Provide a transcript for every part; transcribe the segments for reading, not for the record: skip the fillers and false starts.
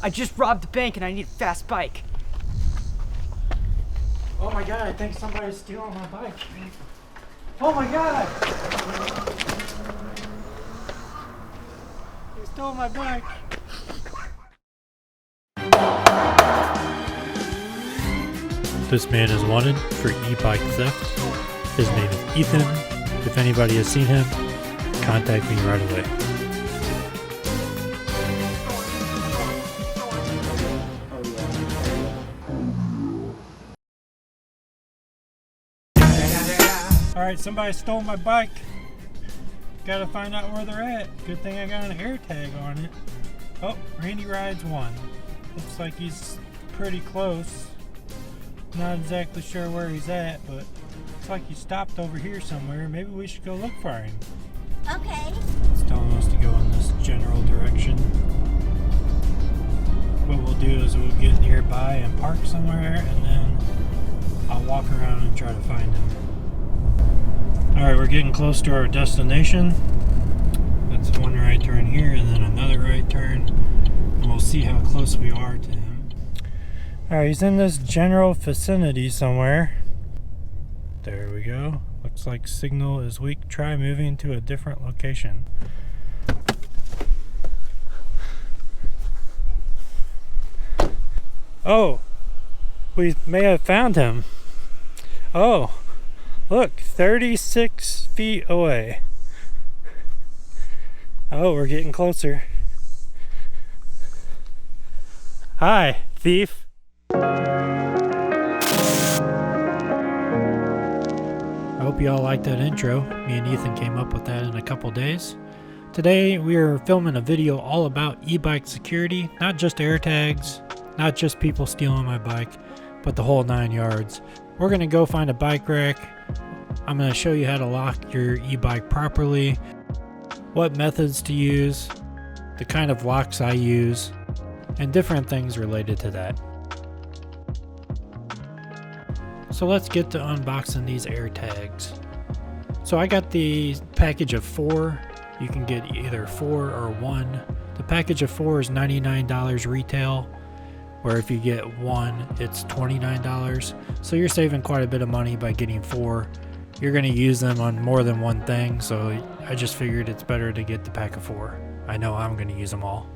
I just robbed the bank and I need a fast bike. Oh my god, I think somebody's stealing my bike. Oh my god! He stole my bike. This man is wanted for e-bike theft. His name is Ethan. If anybody has seen him, contact me right away. Alright, somebody stole my bike. Gotta find out where they're at. Good thing I got an AirTag on it. Oh, Randy Rides 1. Looks like he's pretty close. Not exactly sure where he's at, but looks like he stopped over here somewhere. Maybe we should go look for him. Okay. It's telling us to go in this general direction. What we'll do is we'll get nearby and park somewhere, and then I'll walk around and try to find him. Alright, we're getting close to our destination. That's one right turn here and then another right turn. And we'll see how close we are to him. Alright, he's in this general vicinity somewhere. There we go. Looks like signal is weak. Try moving to a different location. Oh, we may have found him. Oh. Look, 36 feet away. Oh, we're getting closer. Hi, thief. I hope you all liked that intro. Me and Ethan came up with that in a couple days. Today we are filming a video all about e-bike security, not just AirTags, not just people stealing my bike, but the whole 9 yards. We're going to go find a bike rack. I'm going to show you how to lock your e-bike properly, what methods to use, the kind of locks I use, and different things related to that. So let's get to unboxing these AirTags. So I got the package of 4. You can get either 4 or 1. The package of 4 is $99 retail, where if you get 1, it's $29. So you're saving quite a bit of money by getting 4. You're going to use them on more than one thing, so I just figured it's better to get the pack of 4. I know I'm going to use them all.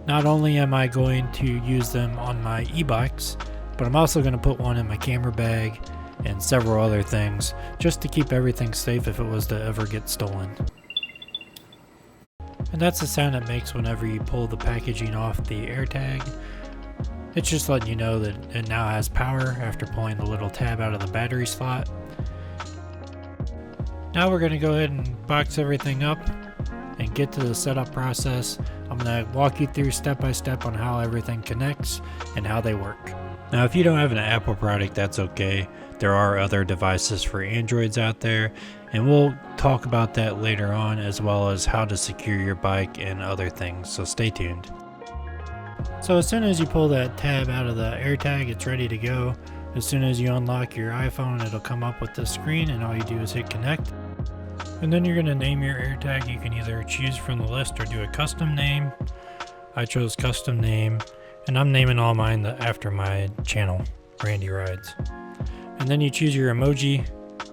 Not only am I going to use them on my e-bikes, but I'm also going to put one in my camera bag and several other things, just to keep everything safe if it was to ever get stolen. And that's the sound it makes whenever you pull the packaging off the AirTag. It's just letting you know that it now has power after pulling the little tab out of the battery slot. Now we're going to go ahead and box everything up and get to the setup process. I'm going to walk you through step by step on how everything connects and how they work. Now if you don't have an Apple product, that's okay. There are other devices for Androids out there, and we'll talk about that later on, as well as how to secure your bike and other things, so stay tuned. So as soon as you pull that tab out of the AirTag, it's ready to go. As soon as you unlock your iPhone, it'll come up with this screen, and all you do is hit connect. And then you're going to name your AirTag. You can either choose from the list or do a custom name. I chose custom name, and I'm naming all mine after my channel, Randy Rides. And then you choose your emoji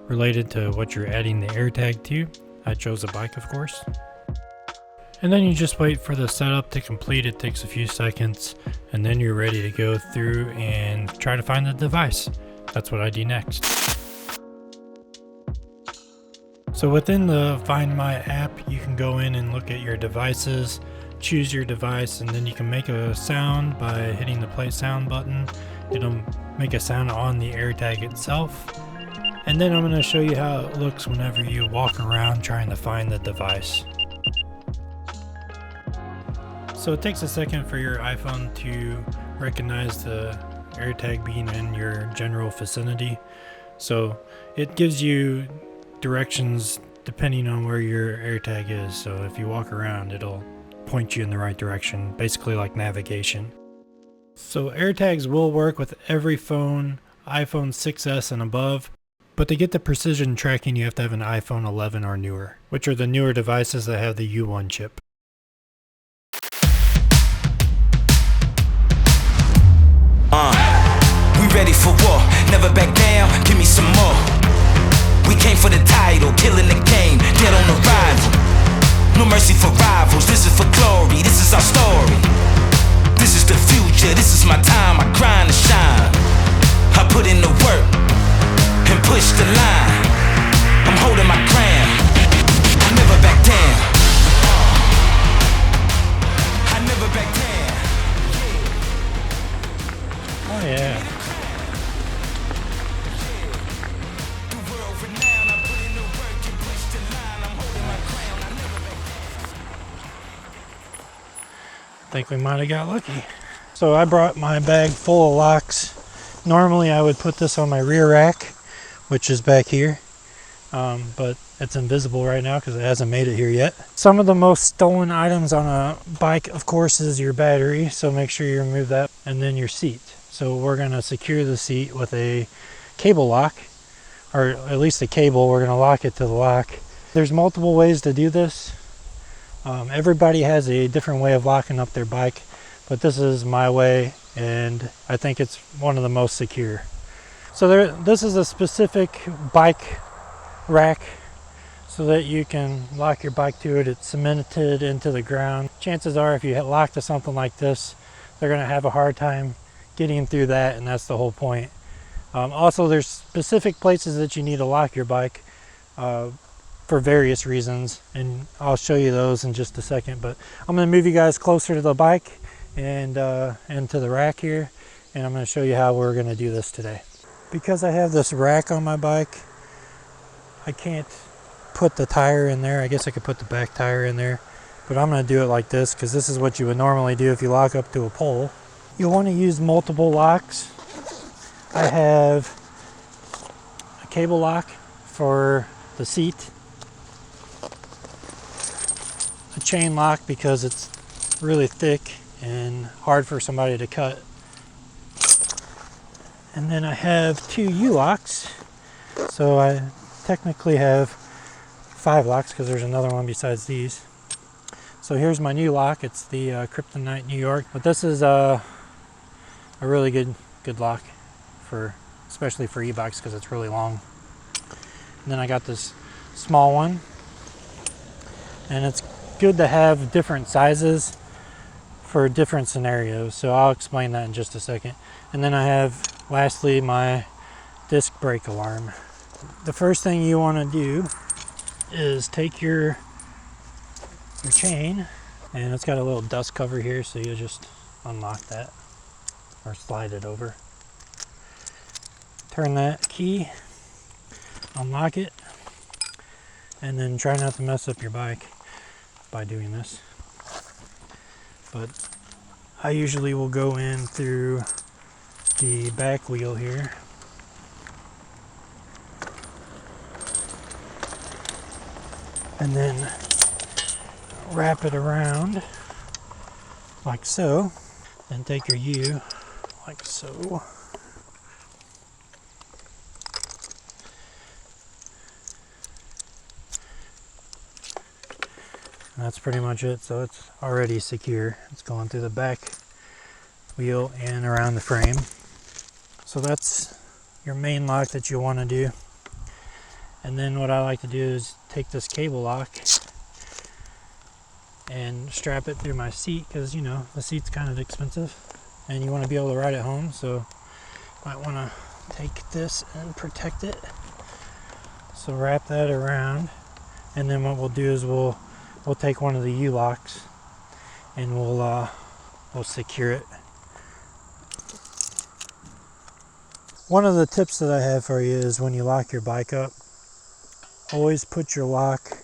related to what you're adding the AirTag to. I chose a bike, of course. And then you just wait for the setup to complete. It takes a few seconds, and then you're ready to go through and try to find the device. That's what I do next. So within the Find My app, you can go in and look at your devices, choose your device, and then you can make a sound by hitting the play sound button. It'll make a sound on the AirTag itself. And then I'm going to show you how it looks whenever you walk around trying to find the device. So it takes a second for your iPhone to recognize the AirTag being in your general vicinity. So it gives you directions depending on where your AirTag is. So if you walk around, it'll point you in the right direction, basically like navigation. So AirTags will work with every phone, iPhone 6s and above, but to get the precision tracking, you have to have an iPhone 11 or newer, which are the newer devices that have the U1 chip. never back down, give me some more. We came for the title, killing the game, dead on arrival. No mercy for rivals, this is for glory, this is our story. This is the future, this is my time, I grind and shine. I put in the work and push the line. I'm holding my ground, I never back down. I never back down. Oh yeah. The world renowned, I put in the work and push the line. I'm holding my ground, I never back down. I think we might have got lucky. So I brought my bag full of locks. Normally I would put this on my rear rack, which is back here, but it's invisible right now because it hasn't made it here yet. Some of the most stolen items on a bike, of course, is your battery, so make sure you remove that, and then your seat. So we're going to secure the seat with a cable lock, or at least a cable. We're going to lock it to the lock. There's multiple ways to do this. Everybody has a different way of locking up their bike, but this is my way, and I think it's one of the most secure. So this is a specific bike rack so that you can lock your bike to it. It's cemented into the ground. Chances are if you lock to something like this, they're going to have a hard time getting through that, and that's the whole point. Also, there's specific places that you need to lock your bike for various reasons, and I'll show you those in just a second. But I'm going to move you guys closer to the bike and to the rack here, and I'm going to show you how we're going to do this today. Because I have this rack on my bike, I can't put the tire in there. I guess I could put the back tire in there, but I'm going to do it like this because this is what you would normally do if you lock up to a pole. You'll want to use multiple locks. I have a cable lock for the seat, a chain lock because it's really thick and hard for somebody to cut, and then I have 2 U-locks, so I technically have 5 locks because there's another one besides these. So here's my new lock. It's the Kryptonite New York, but this is a really good lock for, especially for e-bikes, because it's really long. And then I got this small one, and it's good to have different sizes for different scenarios, so I'll explain that in just a second. And then I have, lastly, my disc brake alarm. The first thing you want to do is take your chain, and it's got a little dust cover here, so you just unlock that or slide it over. Turn that key, unlock it, and then try not to mess up your bike by doing this. But I usually will go in through the back wheel here. And then wrap it around like so. Then take your U like so. And that's pretty much it. So it's already secure. It's going through the back wheel and around the frame. So that's your main lock that you want to do. And then what I like to do is take this cable lock and strap it through my seat, because, you know, the seat's kind of expensive and you want to be able to ride it home, so might want to take this and protect it. So wrap that around, and then what we'll do is we'll take one of the U-locks and we'll secure it. One of the tips that I have for you is when you lock your bike up, always put your lock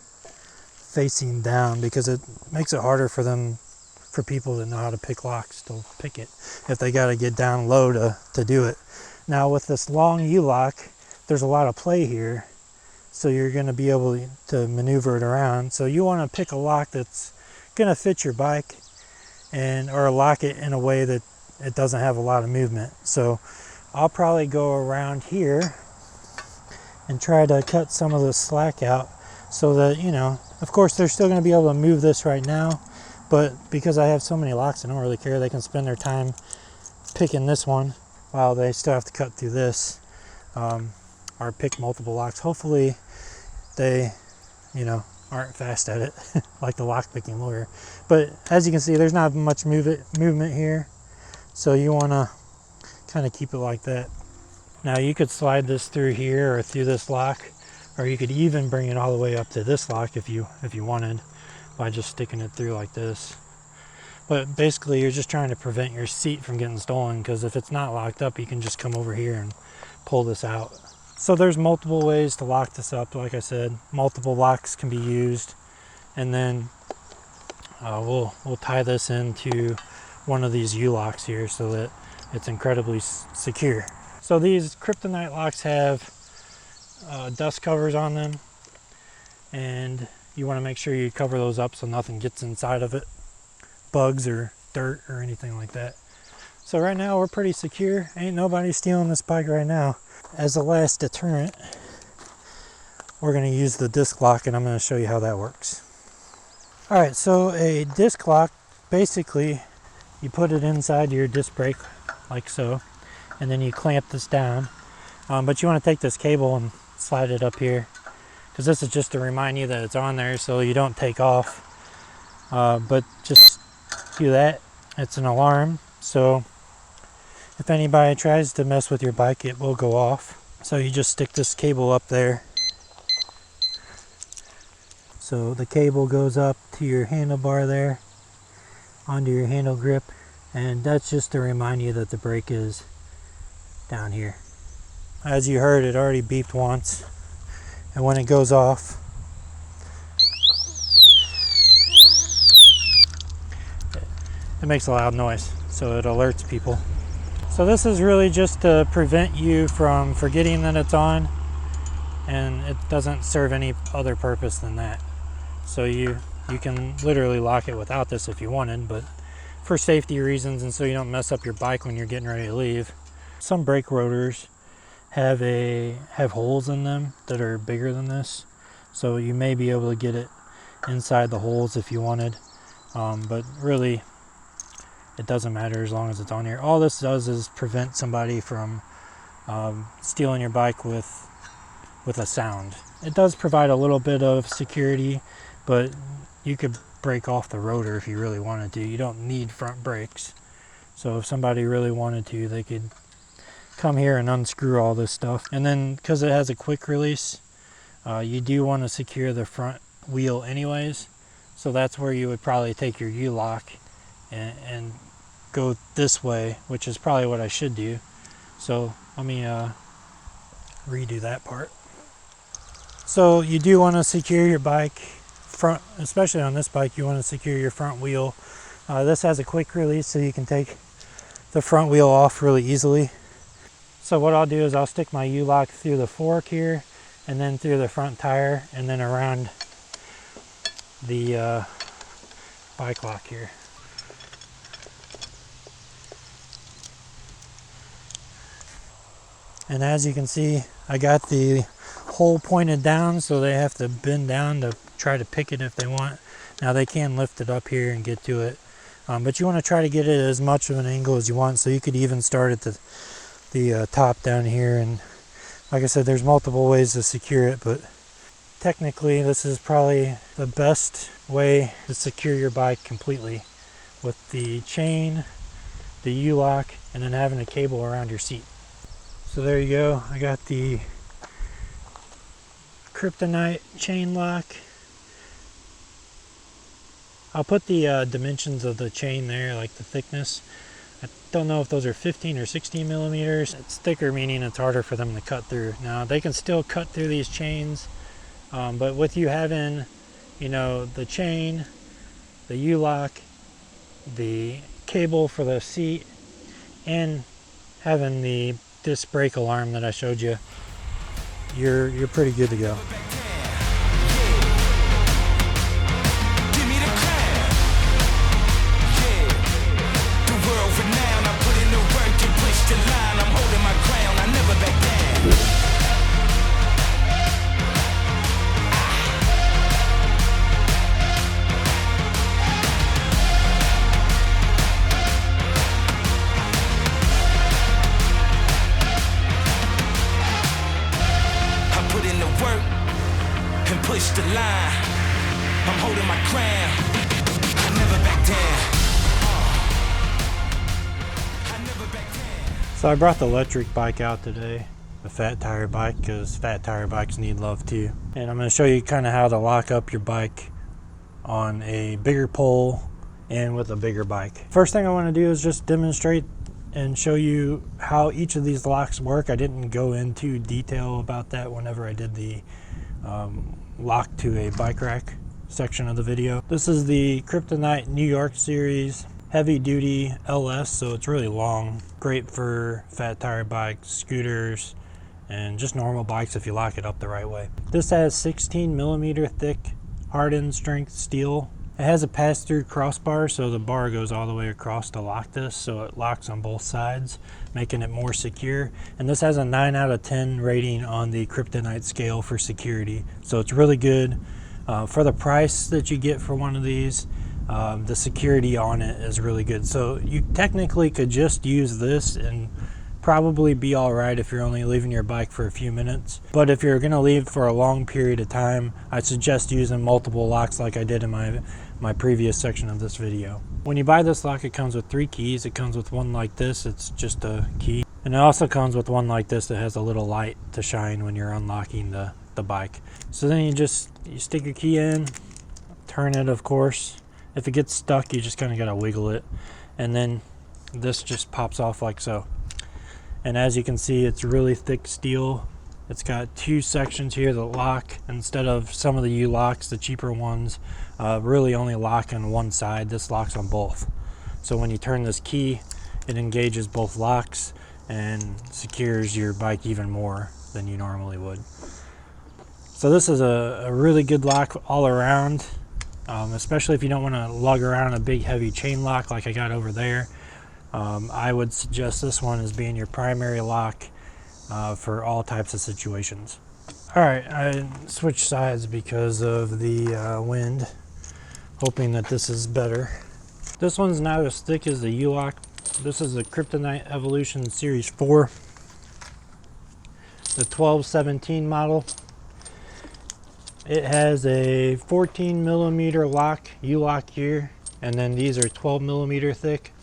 facing down, because it makes it harder for people that know how to pick locks to pick it if they got to get down low to do it. Now with this long U-lock, there's a lot of play here, so you're going to be able to maneuver it around. So you want to pick a lock that's going to fit your bike, or lock it in a way that it doesn't have a lot of movement. So I'll probably go around here and try to cut some of the slack out, so that, you know, of course they're still going to be able to move this right now, but because I have so many locks, I don't really care. They can spend their time picking this one while they still have to cut through this. or pick multiple locks. Hopefully they, aren't fast at it like the lock picking lawyer. But as you can see, there's not much movement here. So you want to kind of keep it like that. Now you could slide this through here or through this lock, or you could even bring it all the way up to this lock if you wanted, by just sticking it through like this. But basically you're just trying to prevent your seat from getting stolen, because if it's not locked up, you can just come over here and pull this out. So there's multiple ways to lock this up. Like I said, multiple locks can be used, and then we'll tie this into one of these U-locks here so that it's incredibly secure. So these Kryptonite locks have dust covers on them, and you want to make sure you cover those up so nothing gets inside of it, bugs or dirt or anything like that. So right now we're pretty secure. Ain't nobody stealing this bike right now. As a last deterrent, we're going to use the disc lock, and I'm going to show you how that works. Alright, so a disc lock, basically you put it inside your disc brake like so, and then you clamp this down. But you want to take this cable and slide it up here, because this is just to remind you that it's on there so you don't take off. But just do that. It's an alarm, so if anybody tries to mess with your bike, it will go off. So you just stick this cable up there. So the cable goes up to your handlebar there, onto your handle grip, and that's just to remind you that the brake is down here. As you heard, it already beeped once, and when it goes off, it makes a loud noise, so it alerts people. So this is really just to prevent you from forgetting that it's on, and it doesn't serve any other purpose than that. So you can literally lock it without this if you wanted, but for safety reasons and so you don't mess up your bike when you're getting ready to leave. Some brake rotors have holes in them that are bigger than this, so you may be able to get it inside the holes if you wanted, but really it doesn't matter as long as it's on here. All this does is prevent somebody from stealing your bike with a sound. It does provide a little bit of security, but you could break off the rotor if you really wanted to. You don't need front brakes. So if somebody really wanted to, they could come here and unscrew all this stuff. And then because it has a quick release, you do want to secure the front wheel anyways. So that's where you would probably take your U-lock and go this way, which is probably what I should do. So let me redo that part. So you do want to secure your bike front, especially on this bike. You want to secure your front wheel. This has a quick release, so you can take the front wheel off really easily. So what I'll do is I'll stick my U-lock through the fork here, and then through the front tire, and then around the bike lock here. And as you can see, I got the hole pointed down, so they have to bend down to try to pick it if they want. Now they can lift it up here and get to it, but you want to try to get it as much of an angle as you want, so you could even start at the top down here. And like I said, there's multiple ways to secure it, but technically this is probably the best way to secure your bike completely, with the chain, the U-lock, and then having a cable around your seat. So there you go. I got the Kryptonite chain lock. I'll put the dimensions of the chain there, like the thickness. I don't know if those are 15 or 16 millimeters. It's thicker, meaning it's harder for them to cut through. Now they can still cut through these chains, but with you having, the chain, the U-lock, the cable for the seat, and having the disc brake alarm that I showed you, you're pretty good to go. line. I'm holding my crown. I never back down. I never back down. So I brought the electric bike out today, the fat tire bike, because fat tire bikes need love too. And I'm going to show you kind of how to lock up your bike on a bigger pole and with a bigger bike. First thing I want to do is just demonstrate and show you how each of these locks work. I didn't go into detail about that whenever I did the lock to a bike rack section of the video. This is the Kryptonite New York series heavy duty LS, so it's really long. Great for fat tire bikes, scooters, and just normal bikes if you lock it up the right way. This has 16 millimeter thick hardened strength steel. It has a pass-through crossbar, so the bar goes all the way across to lock this, so it locks on both sides, making it more secure. And this has a 9 out of 10 rating on the Kryptonite scale for security, so it's really good. For the price that you get for one of these, the security on it is really good. So you technically could just use this and probably be all right if you're only leaving your bike for a few minutes. But if you're going to leave for a long period of time, I suggest using multiple locks like I did in my previous section of this video. When you buy this lock, it comes with 3 keys. It comes with one like this, it's just a key. And it also comes with one like this that has a little light to shine when you're unlocking the bike. So then you stick your key in, turn it of course. If it gets stuck, you just kind of got to wiggle it. And then this just pops off like so. And as you can see, it's really thick steel. It's got 2 sections here that lock instead of some of the U-locks, the cheaper ones, really only lock on one side. This locks on both. So when you turn this key, it engages both locks and secures your bike even more than you normally would. So this is a really good lock all around, especially if you don't want to lug around a big heavy chain lock like I got over there. I would suggest this one as being your primary lock for all types of situations. Alright, I switched sides because of the wind, hoping that this is better. This one's not as thick as the U-lock. This is the Kryptonite Evolution Series 4, the 1217 model. It has a 14 millimeter lock, U-lock here, and then these are 12 millimeter thick.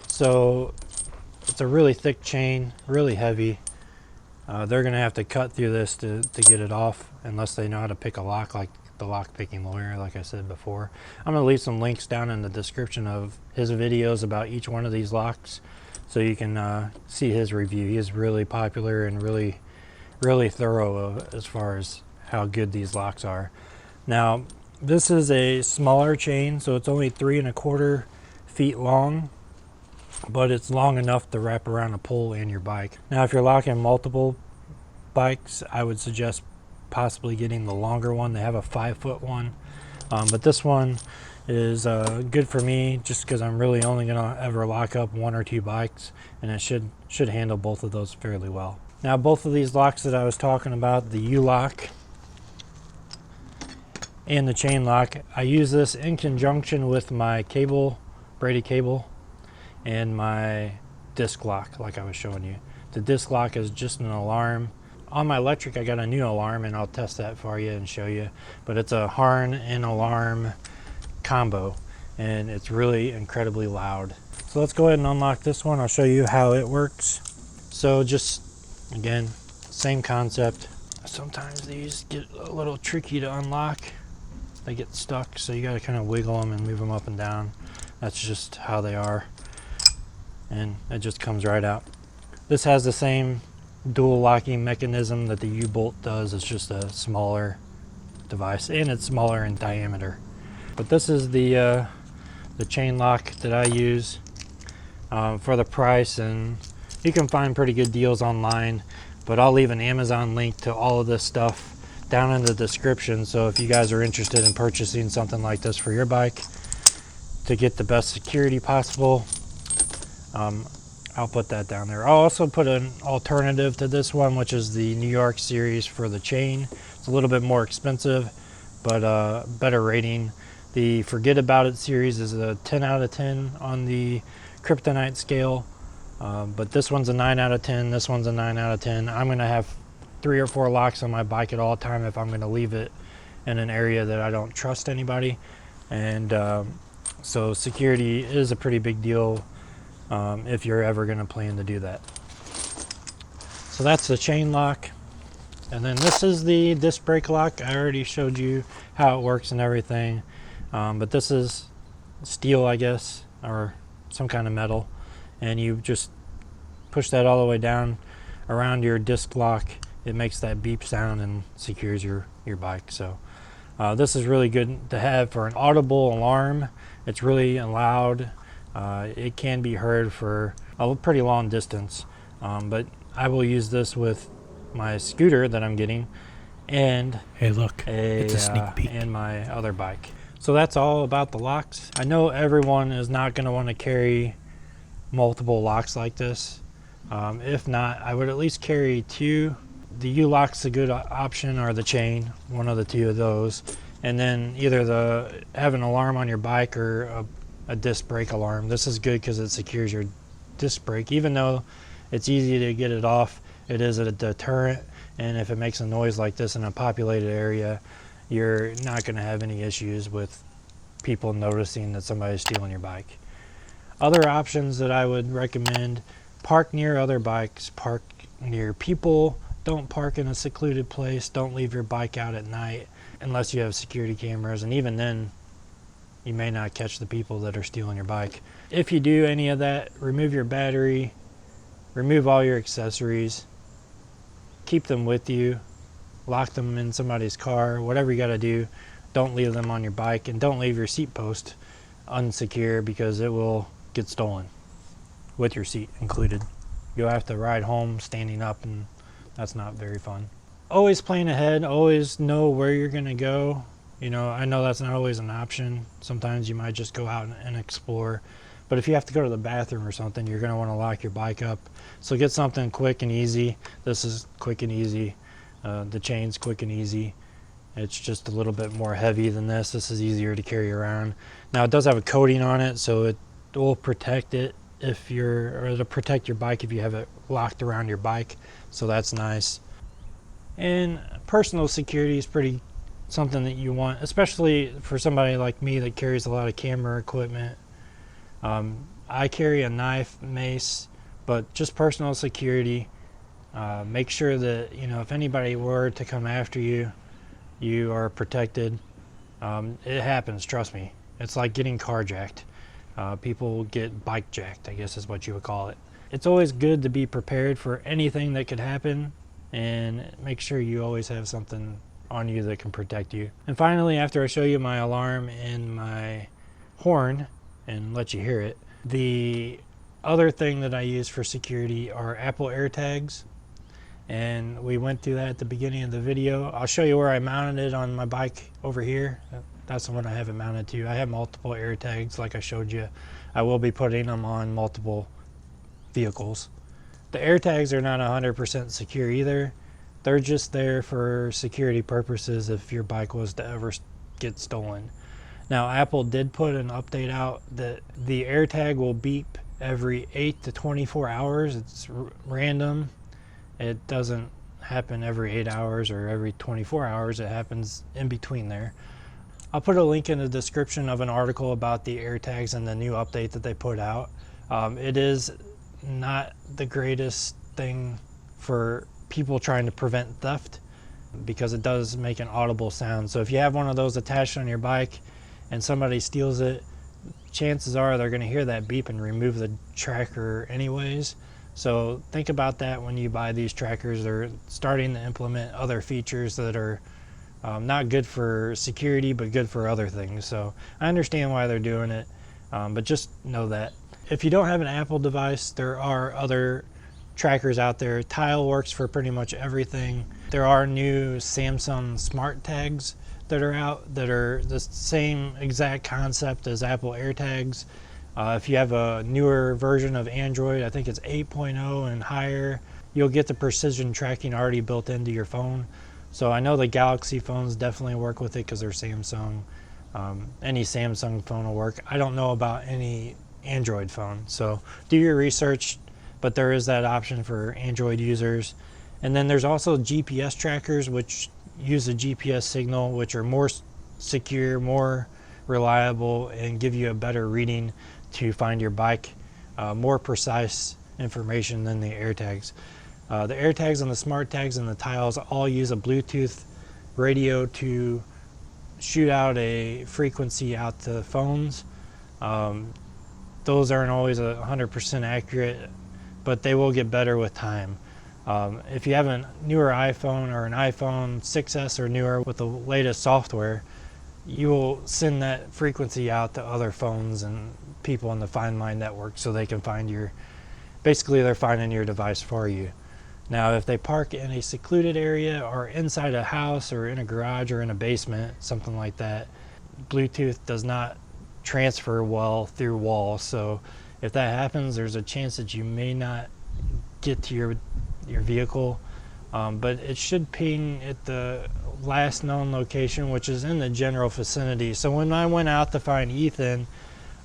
So it's a really thick chain, really heavy. They're gonna have to cut through this to get it off, unless they know how to pick a lock like the lock picking lawyer, like I said before. I'm gonna leave some links down in the description of his videos about each one of these locks, so you can see his review. He is really popular and really thorough as far as how good these locks are. Now, this is a smaller chain, so it's only 3 1/4 feet long, but it's long enough to wrap around a pole and your bike. Now, if you're locking multiple bikes, I would suggest possibly getting the longer one. They have a 5-foot one, but this one is good for me just because I'm really only gonna ever lock up 1 or 2 bikes, and it should handle both of those fairly well. Now, both of these locks that I was talking about, the U-lock and the chain lock, I use this in conjunction with my cable, braided cable, and my disc lock like I was showing you. The disc lock is just an alarm. On my electric, I got a new alarm, and I'll test that for you and show you. But it's a horn and alarm combo, and it's really incredibly loud. So let's go ahead and unlock this one. I'll show you how it works. So just, again, same concept. Sometimes these get a little tricky to unlock. They get stuck, so you got to kind of wiggle them and move them up and down. That's just how they are. And it just comes right out. This has the same dual locking mechanism that the U-bolt does. It's just a smaller device, and it's smaller in diameter. But this is the chain lock that I use for the price, and you can find pretty good deals online, but I'll leave an Amazon link to all of this stuff down in the description. So if you guys are interested in purchasing something like this for your bike to get the best security possible, I'll put that down there. I'll also put an alternative to this one, which is the New York series for the chain. It's a little bit more expensive, but better rating. The Forget About It series is a 10 out of 10 on the Kryptonite scale, but this one's a 9 out of 10. This one's a 9 out of 10. I'm going to have 3 or 4 locks on my bike at all time if I'm going to leave it in an area that I don't trust anybody. And so security is a pretty big deal if you're ever going to plan to do that. So that's the chain lock. And then this is the disc brake lock. I already showed you how it works and everything. But this is steel, I guess, or some kind of metal. And you just push that all the way down around your disc lock. It makes that beep sound and secures your bike. So this is really good to have for an audible alarm. It's really loud. It can be heard for a pretty long distance. But I will use this with my scooter that I'm getting, and hey, look, it's a sneak peek, and my other bike. So that's all about the locks. I know everyone is not going to want to carry multiple locks like this. If not, I would at least carry 2. The U-lock's a good option, or the chain, one of the 2 of those. And then either have an alarm on your bike or a disc brake alarm. This is good because it secures your disc brake. Even though it's easy to get it off, it is a deterrent. And if it makes a noise like this in a populated area, you're not going to have any issues with people noticing that somebody's stealing your bike. Other options that I would recommend: park near other bikes, park near people. Don't park in a secluded place. Don't leave your bike out at night unless you have security cameras, and even then you may not catch the people that are stealing your bike. If you do any of that, remove your battery, remove all your accessories, keep them with you, lock them in somebody's car, whatever you got to do. Don't leave them on your bike, and don't leave your seat post unsecure because it will get stolen with your seat included. You'll have to ride home standing up, and that's not very fun. Always plan ahead, always know where you're going to go. You know, I know that's not always an option. Sometimes you might just go out and explore. But if you have to go to the bathroom or something, you're going to want to lock your bike up. So get something quick and easy. This is quick and easy. The chain's quick and easy. It's just a little bit more heavy than this. This is easier to carry around. Now it does have a coating on it, so it will protect it to protect your bike if you have it locked around your bike. So that's nice. And personal security is pretty something that you want, especially for somebody like me that carries a lot of camera equipment. I carry a knife, mace, but just personal security. Make sure that, you know, if anybody were to come after you, you are protected. It happens, trust me. It's like getting carjacked. People get bike jacked, I guess is what you would call it. It's always good to be prepared for anything that could happen, and make sure you always have something on you that can protect you. And finally, after I show you my alarm and my horn and let you hear it, the other thing that I use for security are Apple AirTags. And we went through that at the beginning of the video. I'll show you where I mounted it on my bike over here. That's the one I have it mounted to. I have multiple AirTags like I showed you. I will be putting them on multiple vehicles. The AirTags are not 100% secure either. They're just there for security purposes if your bike was to ever get stolen. Now, Apple did put an update out that the AirTag will beep every 8 to 24 hours. It's random. It doesn't happen every 8 hours or every 24 hours. It happens in between there. I'll put a link in the description of an article about the AirTags and the new update that they put out. It is not the greatest thing for people trying to prevent theft because it does make an audible sound. So if you have one of those attached on your bike and somebody steals it, chances are they're going to hear that beep and remove the tracker anyways. So think about that when you buy these trackers. They're starting to implement other features that are not good for security but good for other things. So I understand why they're doing it, but just know that. If you don't have an Apple device, there are other trackers out there. Tile works for pretty much everything. There are new Samsung smart tags that are out that are the same exact concept as Apple AirTags. If you have a newer version of Android, I think it's 8.0 and higher, you'll get the precision tracking already built into your phone. So I know the Galaxy phones definitely work with it because they're Samsung. Any Samsung phone will work. I don't know about any Android phone, so do your research, but there is that option for Android users. And then there's also GPS trackers, which use a GPS signal, which are more secure, more reliable, and give you a better reading to find your bike, more precise information than the AirTags. The AirTags and the smart tags and the tiles all use a Bluetooth radio to shoot out a frequency out to phones. Those aren't always 100% accurate, but they will get better with time. If you have a newer iPhone or an iPhone 6S or newer with the latest software, you will send that frequency out to other phones and people in the Find My network so they can find basically they're finding your device for you. Now, if they park in a secluded area or inside a house or in a garage or in a basement, something like that, Bluetooth does not transfer well through walls. So if that happens, there's a chance that you may not get to your vehicle, but it should ping at the last known location, which is in the general vicinity. So when I went out to find Ethan,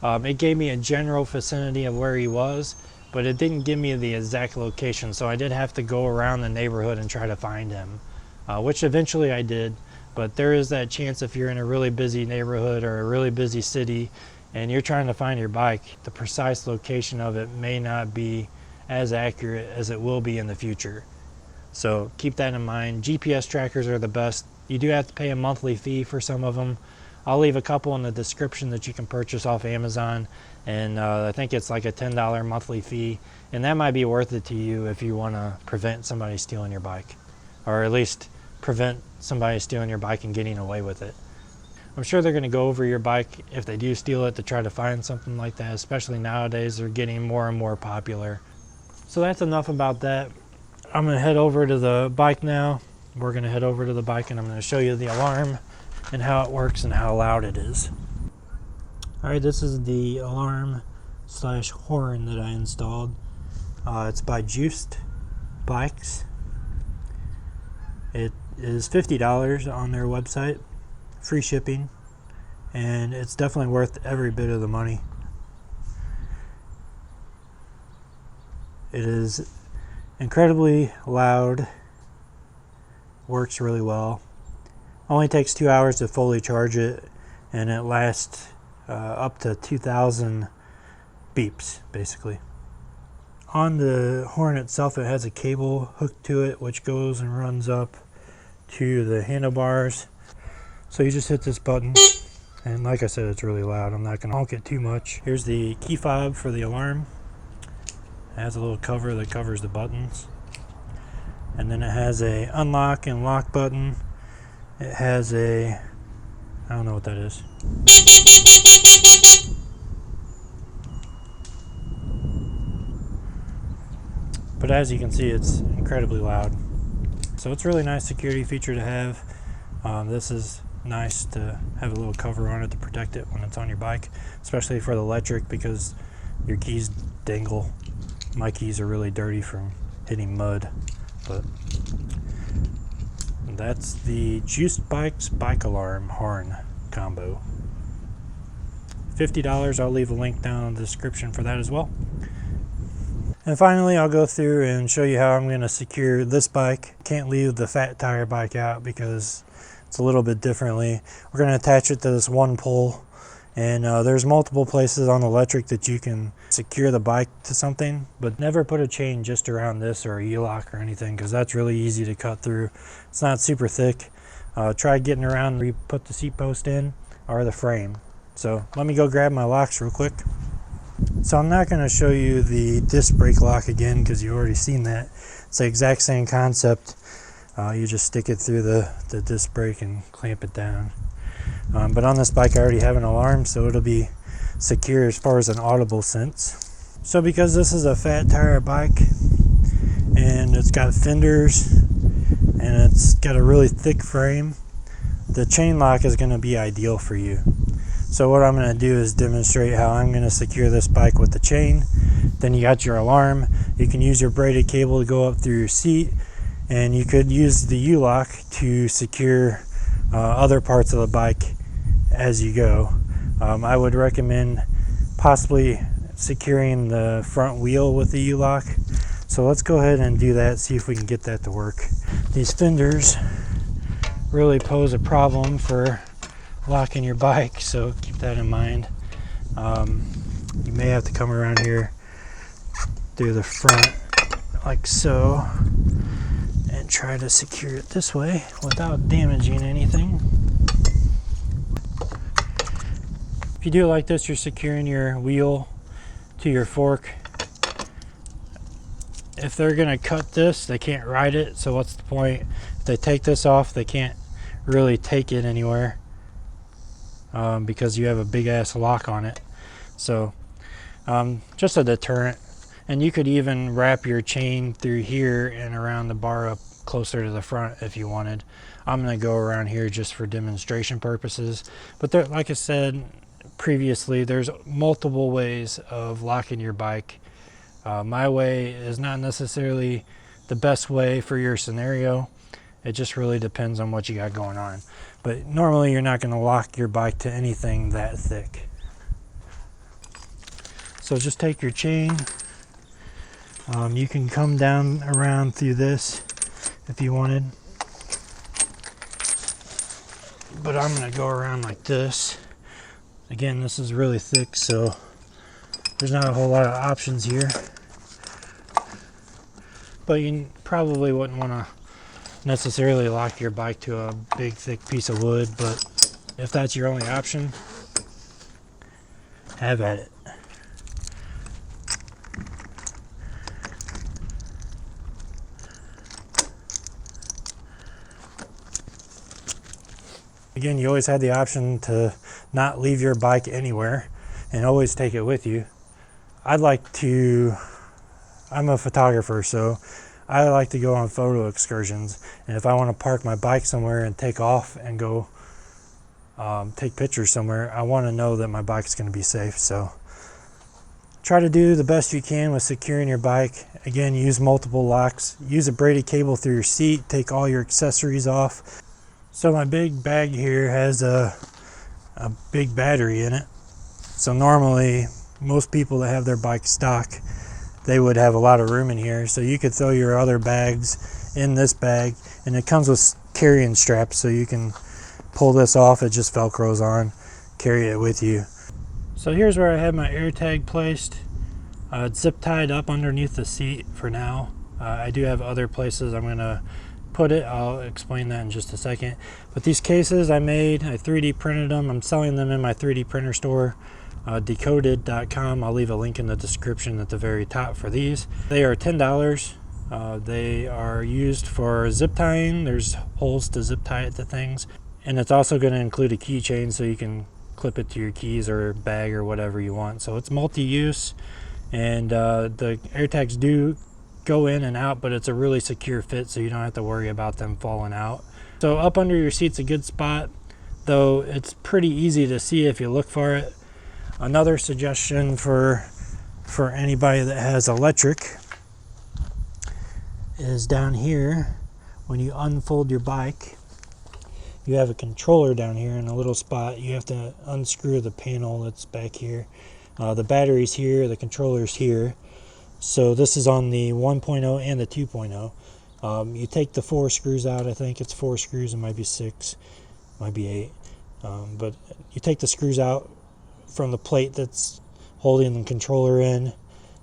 it gave me a general vicinity of where he was, but it didn't give me the exact location. So I did have to go around the neighborhood and try to find him, which eventually I did. But there is that chance if you're in a really busy neighborhood or a really busy city and you're trying to find your bike, the precise location of it may not be as accurate as it will be in the future. So keep that in mind. GPS trackers are the best. You do have to pay a monthly fee for some of them. I'll leave a couple in the description that you can purchase off Amazon, and I think it's like a $10 monthly fee, and that might be worth it to you if you want to prevent somebody stealing your bike, or at least prevent somebody stealing your bike and getting away with it. I'm sure they're going to go over your bike if they do steal it to try to find something like that, especially nowadays. They're getting more and more popular. So that's enough about that. I'm going to head over to the bike now. We're going to head over to the bike and I'm going to show you the alarm and how it works and how loud it is. Alright, this is the alarm / horn that I installed. It's by Juiced Bikes. It is $50 on their website, free shipping, and it's definitely worth every bit of the money. It is incredibly loud, works really well. Only takes 2 hours to fully charge it, and it lasts up to 2,000 beeps, basically. On the horn itself, it has a cable hooked to it, which goes and runs up to the handlebars. So you just hit this button, and like I said, it's really loud. I'm not going to honk it too much. Here's the key fob for the alarm. It has a little cover that covers the buttons, and then it has a unlock and lock button. It has a, I don't know what that is. But as you can see, it's incredibly loud. So it's a really nice security feature to have. This is nice to have a little cover on it to protect it when it's on your bike, especially for the electric, because your keys dangle. My keys are really dirty from hitting mud. But that's the Juiced Bikes bike alarm horn combo. $50. I'll leave a link down in the description for that as well. And finally, I'll go through and show you how I'm going to secure this bike. Can't leave the fat tire bike out because it's a little bit differently. We're going to attach it to this one pole, and there's multiple places on the electric that you can secure the bike to something, but never put a chain just around this or a U-lock or anything, because that's really easy to cut through. It's not super thick. Try getting around where you put the seat post in or the frame. So let me go grab my locks real quick. So I'm not going to show you the disc brake lock again because you've already seen that. It's the exact same concept. You just stick it through the disc brake and clamp it down. But on this bike I already have an alarm, so it'll be secure as far as an audible sense. So because this is a fat tire bike and it's got fenders and it's got a really thick frame, the chain lock is going to be ideal for you. So what I'm going to do is demonstrate how I'm going to secure this bike with the chain. Then you got your alarm. You can use your braided cable to go up through your seat, and you could use the U-lock to secure other parts of the bike as you go. I would recommend possibly securing the front wheel with the U-lock. So let's go ahead and do that, see if we can get that to work. These fenders really pose a problem for locking your bike, so keep that in mind. You may have to come around here through the front like so and try to secure it this way without damaging anything. If you do it like this, you're securing your wheel to your fork. If they're gonna cut this, they can't ride it, so what's the point? If they take this off, they can't really take it anywhere because you have a big ass lock on it. So just a deterrent. And you could even wrap your chain through here and around the bar up closer to the front if you wanted. I'm gonna go around here just for demonstration purposes, but there, like I said previously, there's multiple ways of locking your bike. My way is not necessarily the best way for your scenario. It just really depends on what you got going on. But normally you're not going to lock your bike to anything that thick. So just take your chain. You can come down around through this if you wanted. But I'm going to go around like this. Again, this is really thick, so there's not a whole lot of options here. But you probably wouldn't want to necessarily lock your bike to a big thick piece of wood, but if that's your only option, have at it. Again, you always had the option to not leave your bike anywhere and always take it with you. I'm a photographer, so I like to go on photo excursions, and if I want to park my bike somewhere and take off and go take pictures somewhere, I want to know that my bike is going to be safe. So try to do the best you can with securing your bike. Again, use multiple locks, use a braided cable through your seat, take all your accessories off. So my big bag here has a big battery in it. So normally most people that have their bike stock, they would have a lot of room in here. So you could throw your other bags in this bag, and it comes with carrying straps, so you can pull this off. It just velcros on, carry it with you. So here's where I have my AirTag placed. It's zip tied up underneath the seat for now. I do have other places I'm gonna put it. I'll explain that in just a second. But these cases I made, I 3D printed them. I'm selling them in my 3D printer store, decoded.com. I'll leave a link in the description at the very top for these. They are $10. They are used for zip tying. There's holes to zip tie it to things. And it's also going to include a keychain, so you can clip it to your keys or bag or whatever you want. So it's multi-use, and the AirTags do go in and out, but it's a really secure fit, so you don't have to worry about them falling out. So up under your seat's a good spot, though it's pretty easy to see if you look for it. Another suggestion for anybody that has electric is down here. When you unfold your bike, you have a controller down here in a little spot. You have to unscrew the panel that's back here. The battery's here, the controller's here. So this is on the 1.0 and the 2.0. You take the 4 screws out. I think it's 4 screws. It might be 6, might be 8. But you take the screws out from the plate that's holding the controller in.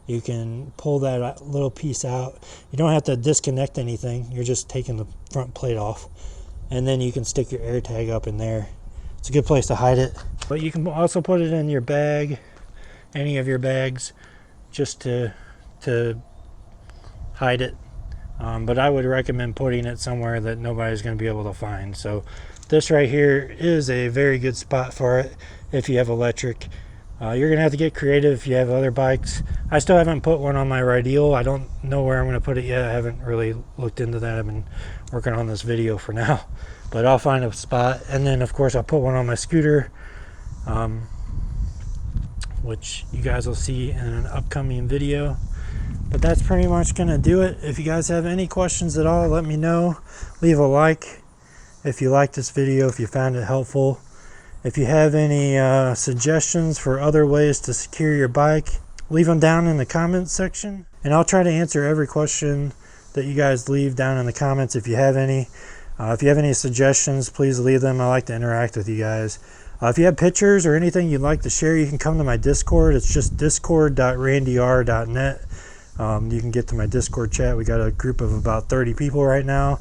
You can pull that little piece out. You don't have to disconnect anything. You're just taking the front plate off. And then you can stick your AirTag up in there. It's a good place to hide it. But you can also put it in your bag, any of your bags, just to hide it. But I would recommend putting it somewhere that nobody's going to be able to find. So this right here is a very good spot for it if you have electric. You're going to have to get creative if you have other bikes. I still haven't put one on my Rideal. I don't know where I'm going to put it yet. I haven't really looked into that. I've been working on this video for now. But I'll find a spot. And then, of course, I'll put one on my scooter, which you guys will see in an upcoming video. But that's pretty much going to do it. If you guys have any questions at all, let me know. Leave a like if you liked this video, if you found it helpful. If you have any suggestions for other ways to secure your bike, leave them down in the comments section. And I'll try to answer every question that you guys leave down in the comments if you have any. If you have any suggestions, please leave them. I like to interact with you guys. If you have pictures or anything you'd like to share, you can come to my Discord. It's just discord.randyr.net. You can get to my Discord chat. We got a group of about 30 people right now,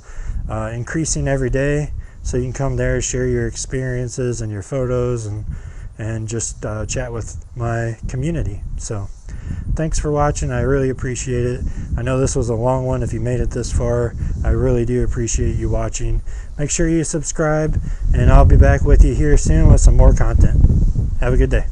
increasing every day. So you can come there, share your experiences and your photos, and just chat with my community. So thanks for watching. I really appreciate it. I know this was a long one. If you made it this far, I really do appreciate you watching. Make sure you subscribe, and I'll be back with you here soon with some more content. Have a good day.